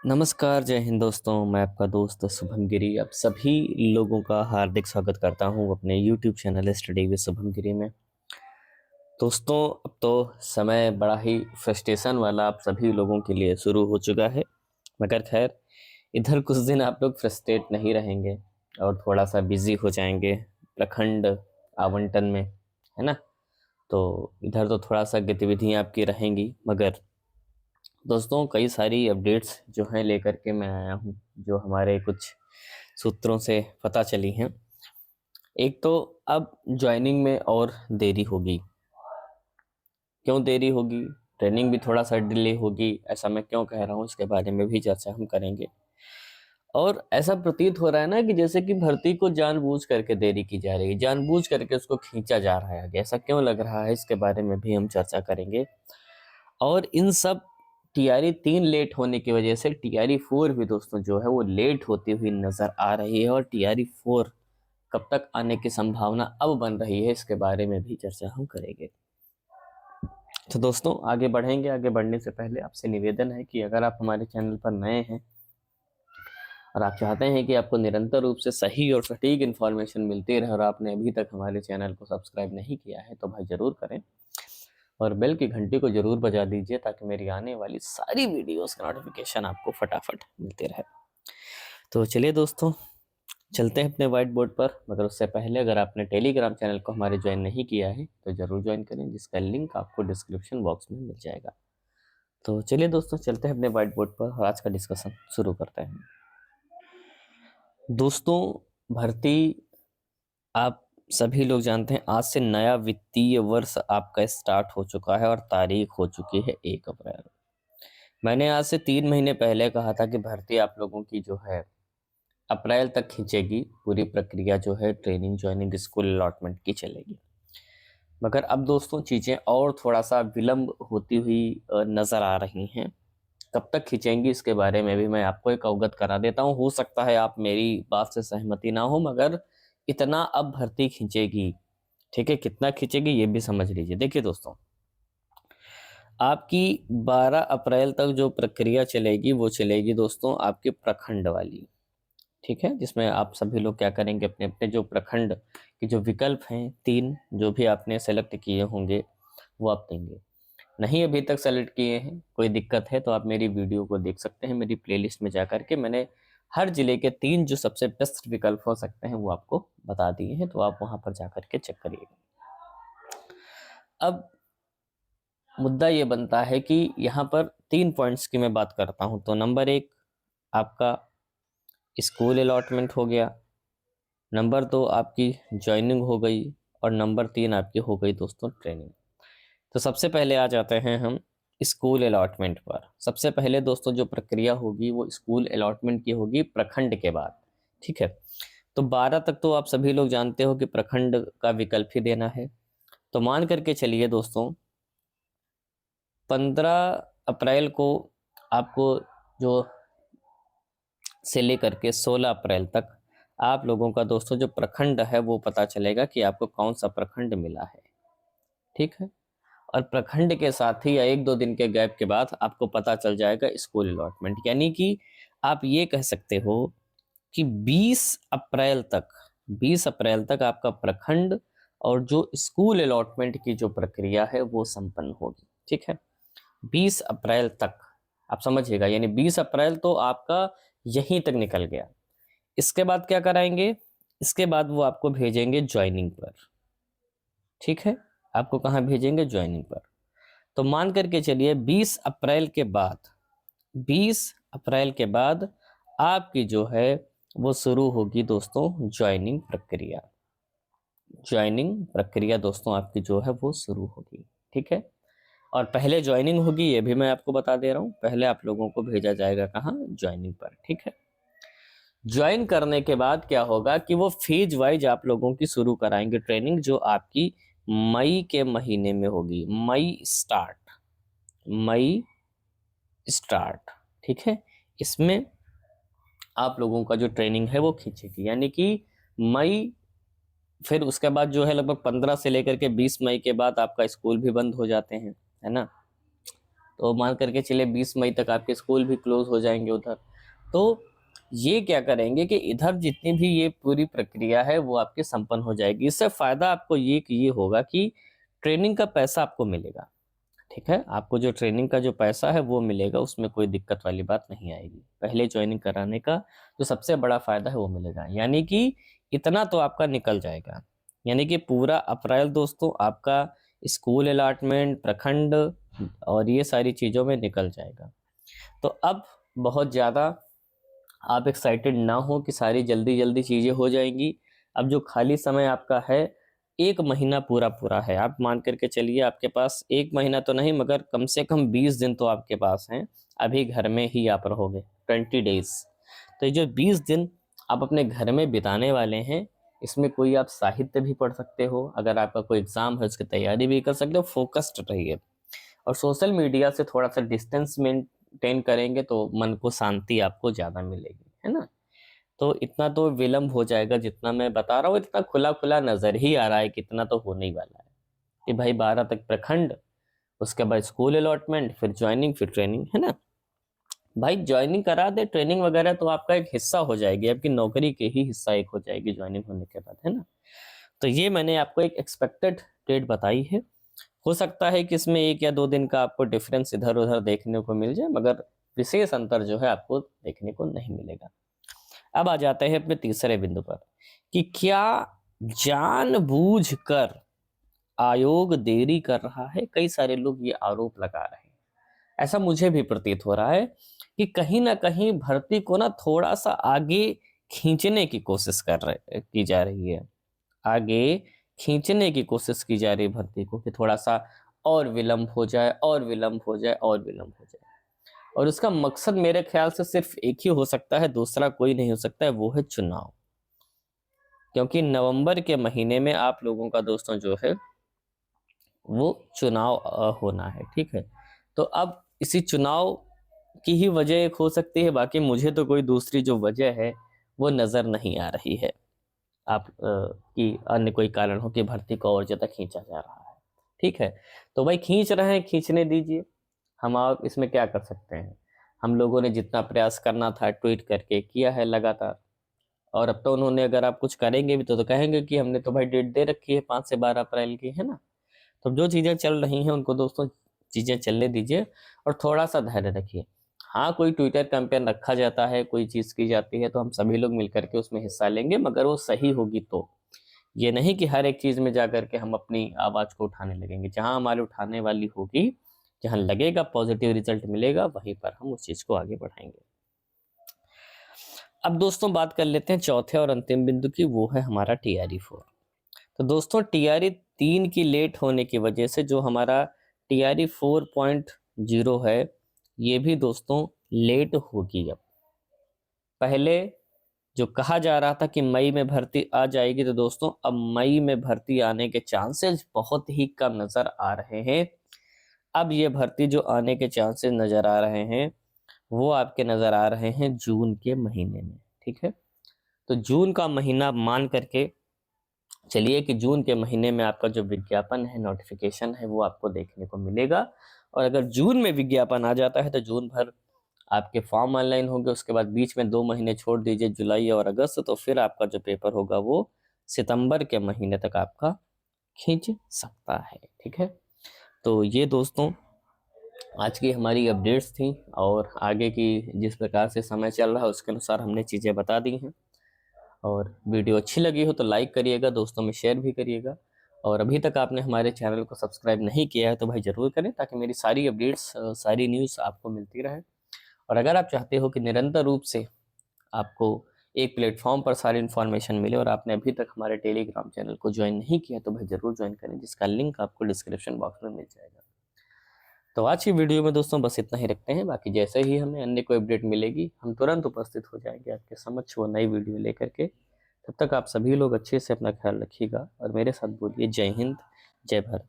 नमस्कार, जय हिंद दोस्तों। मैं आपका दोस्त शुभम गिरी आप सभी लोगों का हार्दिक स्वागत करता हूं अपने YouTube channel study with Shubham Giri में। दोस्तों, अब तो समय बड़ा ही फ्रस्ट्रेशन वाला आप सभी लोगों के लिए शुरू हो चुका है, मगर खैर इधर कुछ दिन आप लोग फ्रस्ट्रेट नहीं रहेंगे और थोड़ा सा बिजी हो जाएंगे प्रखंड आवंटन में, है ना। तो इधर तो थोड़ा सा गतिविधियां आपकी रहेंगी, मगर दोस्तों कई सारी अपडेट्स जो हैं लेकर के मैं आया हूँ, जो हमारे कुछ सूत्रों से पता चली हैं। एक तो अब ज्वाइनिंग में और देरी होगी। क्यों देरी होगी? ट्रेनिंग भी थोड़ा सा डिले होगी। ऐसा मैं क्यों कह रहा हूँ, इसके बारे में भी चर्चा हम करेंगे। और ऐसा प्रतीत हो रहा है ना कि जैसे कि भर्ती को जानबूझ करके देरी की जा रही है, जानबूझ करके उसको खींचा जा रहा है आगे। ऐसा क्यों लग रहा है, इसके बारे में भी हम चर्चा करेंगे। और इन सब TRE 3 लेट होने की वजह से TRE 4 भी दोस्तों जो है वो लेट होती हुई नजर आ रही है। और TRE 4 कब तक आने की संभावना अब बन रही है, इसके बारे में भी चर्चा हम करेंगे। तो दोस्तों आगे बढ़ेंगे। आगे बढ़ने से पहले आपसे निवेदन है कि अगर आप हमारे चैनल पर नए हैं और आप चाहते हैं कि आपको निरंतर रूप से सही और सटीक इन्फॉर्मेशन मिलती रहे और आपने अभी तक हमारे चैनल को सब्सक्राइब नहीं किया है, तो भाई ज़रूर करें और बेल की घंटी को ज़रूर बजा दीजिए, ताकि मेरी आने वाली सारी वीडियोस का नोटिफिकेशन आपको फटाफट मिलते रहे। तो चलिए दोस्तों, चलते हैं अपने व्हाइट बोर्ड पर। मगर उससे पहले अगर आपने टेलीग्राम चैनल को हमारे ज्वाइन नहीं किया है तो ज़रूर ज्वाइन करें, जिसका लिंक आपको डिस्क्रिप्शन बॉक्स में मिल जाएगा। तो चलिए दोस्तों, चलते हैं अपने व्हाइट बोर्ड पर और आज का डिस्कशन शुरू करते हैं। दोस्तों, भर्ती आप सभी लोग जानते हैं, आज से नया वित्तीय वर्ष आपका स्टार्ट हो चुका है और तारीख हो चुकी है 1 अप्रैल। मैंने आज से 3 महीने पहले कहा था कि भर्ती आप लोगों की जो है अप्रैल तक खींचेगी, पूरी प्रक्रिया जो है ट्रेनिंग, ज्वाइनिंग, स्कूल अलॉटमेंट की चलेगी। मगर अब दोस्तों चीज़ें और थोड़ा सा विलंब होती हुई नज़र आ रही हैं। कब तक खींचेंगी इसके बारे में भी मैं आपको एक अवगत करा देता हूँ। हो सकता है आप मेरी बात से सहमति ना हो, मगर इतना अब भर्ती खींचेगी, ठीक है। कितना खींचेगी ये भी समझ लीजिए। देखिए दोस्तों, आपकी 12 अप्रैल तक जो प्रक्रिया चलेगी वो चलेगी दोस्तों आपके प्रखंड वाली, ठीक है। जिसमें आप सभी लोग क्या करेंगे, अपने अपने जो प्रखंड के जो विकल्प हैं 3 जो भी आपने सेलेक्ट किए होंगे वो आप देंगे। नहीं अभी तक सेलेक्ट किए हैं, कोई दिक्कत है तो आप मेरी वीडियो को देख सकते हैं। मेरी प्लेलिस्ट में जा करके मैंने हर जिले के 3 जो सबसे बेस्ट विकल्प हो सकते हैं वो आपको बता दिए हैं, तो आप वहां पर जा करके चेक करिएगा। अब मुद्दा ये बनता है कि यहाँ पर 3 पॉइंट्स की मैं बात करता हूँ। तो नंबर 1 आपका स्कूल अलॉटमेंट हो गया, नंबर 2 आपकी ज्वाइनिंग हो गई और नंबर 3 आपकी हो गई दोस्तों ट्रेनिंग। तो सबसे पहले आ जाते हैं हम स्कूल अलॉटमेंट पर। सबसे पहले दोस्तों जो प्रक्रिया होगी वो स्कूल अलॉटमेंट की होगी प्रखंड के बाद, ठीक है। तो 12 तक तो आप सभी लोग जानते हो कि प्रखंड का विकल्प ही देना है। तो मान करके चलिए दोस्तों, 15 अप्रैल को आपको जो से लेकर के 16 अप्रैल तक आप लोगों का दोस्तों जो प्रखंड है वो पता चलेगा कि आपको कौन सा प्रखंड मिला है, ठीक है। और प्रखंड के साथ ही या 1-2 दिन के गैप के बाद आपको पता चल जाएगा स्कूल अलॉटमेंट। यानी कि आप ये कह सकते हो कि 20 अप्रैल तक आपका प्रखंड और जो स्कूल अलॉटमेंट की जो प्रक्रिया है वो संपन्न होगी, ठीक है। 20 अप्रैल तक आप समझिएगा, यानी 20 अप्रैल तो आपका यहीं तक निकल गया। इसके बाद क्या कराएंगे, इसके बाद वो आपको भेजेंगे ज्वाइनिंग पर, ठीक है। आपको कहाँ भेजेंगे, ज्वाइनिंग पर। तो मान करके चलिए 20 अप्रैल के बाद आपकी जो है वो शुरू होगी दोस्तों ज्वाइनिंग प्रक्रिया। ज्वाइनिंग प्रक्रिया दोस्तों आपकी जो है वो शुरू होगी, ठीक है। और पहले ज्वाइनिंग होगी, ये भी मैं आपको बता दे रहा हूँ। पहले आप लोगों को भेजा जाएगा कहाँ, ज्वाइनिंग पर, ठीक है। ज्वाइन करने के बाद क्या होगा कि वो फेज वाइज आप लोगों की शुरू कराएंगे ट्रेनिंग, जो आपकी मई के महीने में होगी। मई स्टार्ट, ठीक है। इसमें आप लोगों का जो ट्रेनिंग है वो खींचेगी, यानी कि मई, फिर उसके बाद जो है लगभग 15 से लेकर के 20 मई के बाद आपका स्कूल भी बंद हो जाते हैं, है ना। तो मान करके चले 20 मई तक आपके स्कूल भी क्लोज हो जाएंगे उधर। तो ये क्या करेंगे कि इधर जितनी भी ये पूरी प्रक्रिया है वो आपकी संपन्न हो जाएगी। इससे फायदा आपको ये होगा कि ट्रेनिंग का पैसा आपको मिलेगा, ठीक है। आपको जो ट्रेनिंग का जो पैसा है वो मिलेगा, उसमें कोई दिक्कत वाली बात नहीं आएगी। पहले ज्वाइनिंग कराने का जो सबसे बड़ा फायदा है वो मिलेगा, यानी कि इतना तो आपका निकल जाएगा। यानी कि पूरा अप्रैल दोस्तों आपका स्कूल अलॉटमेंट, प्रखंड और ये सारी चीज़ों में निकल जाएगा। तो अब बहुत ज़्यादा आप एक्साइटेड ना हो कि सारी जल्दी जल्दी चीज़ें हो जाएंगी। अब जो खाली समय आपका है 1 महीना पूरा है। आप मान करके चलिए आपके पास 1 महीना तो नहीं मगर कम से कम 20 दिन तो आपके पास हैं। अभी घर में ही आप रहोगे 20 डेज। तो ये जो 20 दिन आप अपने घर में बिताने वाले हैं, इसमें कोई आप साहित्य भी पढ़ सकते हो, अगर आपका कोई एग्ज़ाम है उसकी तैयारी भी कर सकते हो। फोकस्ड रहिए और सोशल मीडिया से थोड़ा सा डिस्टेंस मेंटेन करेंगे तो मन को शांति आपको ज़्यादा मिलेगी, है ना। तो इतना तो विलम्ब हो जाएगा, जितना मैं बता रहा हूँ इतना खुला खुला नजर ही आ रहा है कि इतना तो होने ही वाला है कि भाई 12 तक प्रखंड, उसके बाद स्कूल अलॉटमेंट, फिर ज्वाइनिंग, फिर ट्रेनिंग, है ना। भाई ज्वाइनिंग करा दे, ट्रेनिंग वगैरह तो आपका एक हिस्सा हो जाएगी, आपकी नौकरी के ही हिस्सा एक हो जाएगी ज्वाइनिंग होने के बाद, है ना। तो ये मैंने आपको एक एक्सपेक्टेड डेट बताई है। हो सकता है कि इसमें 1 या 2 दिन का आपको डिफरेंस इधर उधर देखने को मिल जाए, मगर विशेष अंतर जो है आपको देखने को नहीं मिलेगा। अब आ जाते हैं अपने तीसरे बिंदु पर कि क्या जानबूझकर आयोग देरी कर रहा है। कई सारे लोग ये आरोप लगा रहे हैं, ऐसा मुझे भी प्रतीत हो रहा है कि कहीं ना कहीं भर्ती को ना थोड़ा सा आगे खींचने की कोशिश की जा रही है। आगे खींचने की कोशिश की जा रही है भर्ती को कि थोड़ा सा और विलंब हो जाए और विलंब हो जाए और विलंब हो जाए। और उसका मकसद मेरे ख्याल से सिर्फ एक ही हो सकता है, दूसरा कोई नहीं हो सकता है, वो है चुनाव। क्योंकि नवंबर के महीने में आप लोगों का दोस्तों जो है वो चुनाव होना है, ठीक है। तो अब इसी चुनाव की ही वजह एक हो सकती है, बाकी मुझे तो कोई दूसरी जो वजह है वो नजर नहीं आ रही है आप कि अन्य कोई कारण हो कि भर्ती को और ज्यादा खींचा जा रहा है, ठीक है। तो भाई खींच रहे हैं, खींचने दीजिए, हम आप इसमें क्या कर सकते हैं। हम लोगों ने जितना प्रयास करना था ट्वीट करके किया है लगातार, और अब तो उन्होंने अगर आप कुछ करेंगे भी तो कहेंगे कि हमने तो भाई डेट दे रखी है 5 से 12 अप्रैल की, है ना। तो जो चीज़ें चल रही हैं उनको दोस्तों चीज़ें चलने दीजिए और थोड़ा सा धैर्य रखिए। हाँ, कोई ट्विटर कैंपेन रखा जाता है, कोई चीज़ की जाती है तो हम सभी लोग मिलकर के उसमें हिस्सा लेंगे, मगर वो सही होगी तो। ये नहीं कि हर एक चीज़ में जा कर के हम अपनी आवाज़ को उठाने लगेंगे। जहाँ हमारी उठाने वाली होगी, जहाँ लगेगा पॉजिटिव रिजल्ट मिलेगा, वहीं पर हम उस चीज़ को आगे बढ़ाएंगे। अब दोस्तों बात कर लेते हैं चौथे और अंतिम बिंदु की, वो है हमारा TRE 4। तो दोस्तों TRE 3 की लेट होने की वजह से जो हमारा TRE 4.0 है ये भी दोस्तों लेट होगी। अब पहले जो कहा जा रहा था कि मई में भर्ती आ जाएगी, तो दोस्तों अब मई में भर्ती आने के चांसेस बहुत ही कम नजर आ रहे हैं। अब ये भर्ती जो आने के चांसेस नजर आ रहे हैं वो आपके नजर आ रहे हैं जून के महीने में, ठीक है। तो जून का महीना मान करके चलिए कि जून के महीने में आपका जो विज्ञापन है, नोटिफिकेशन है, वो आपको देखने को मिलेगा। और अगर जून में विज्ञापन आ जाता है तो जून भर आपके फॉर्म ऑनलाइन होंगे, उसके बाद बीच में 2 महीने छोड़ दीजिए जुलाई और अगस्त, तो फिर आपका जो पेपर होगा वो सितंबर के महीने तक आपका खींच सकता है, ठीक है। तो ये दोस्तों आज की हमारी अपडेट्स थी, और आगे की जिस प्रकार से समय चल रहा है उसके अनुसार हमने चीज़ें बता दी हैं। और वीडियो अच्छी लगी हो तो लाइक करिएगा, दोस्तों में शेयर भी करिएगा। और अभी तक आपने हमारे चैनल को सब्सक्राइब नहीं किया है तो भाई ज़रूर करें, ताकि मेरी सारी अपडेट्स, सारी न्यूज़ आपको मिलती रहे। और अगर आप चाहते हो कि निरंतर रूप से आपको एक प्लेटफॉर्म पर सारी इन्फॉर्मेशन मिले और आपने अभी तक हमारे टेलीग्राम चैनल को ज्वाइन नहीं किया तो भाई ज़रूर ज्वाइन करें, जिसका लिंक आपको डिस्क्रिप्शन बॉक्स में मिल जाएगा। तो आज की वीडियो में दोस्तों बस इतना ही रखते हैं। बाकी जैसे ही हमें अन्य कोई अपडेट मिलेगी हम तुरंत उपस्थित हो जाएंगे आपके समक्ष वो नई वीडियो लेकर के। तब तक आप सभी लोग अच्छे से अपना ख्याल रखिएगा और मेरे साथ बोलिए जय हिंद, जय भारत।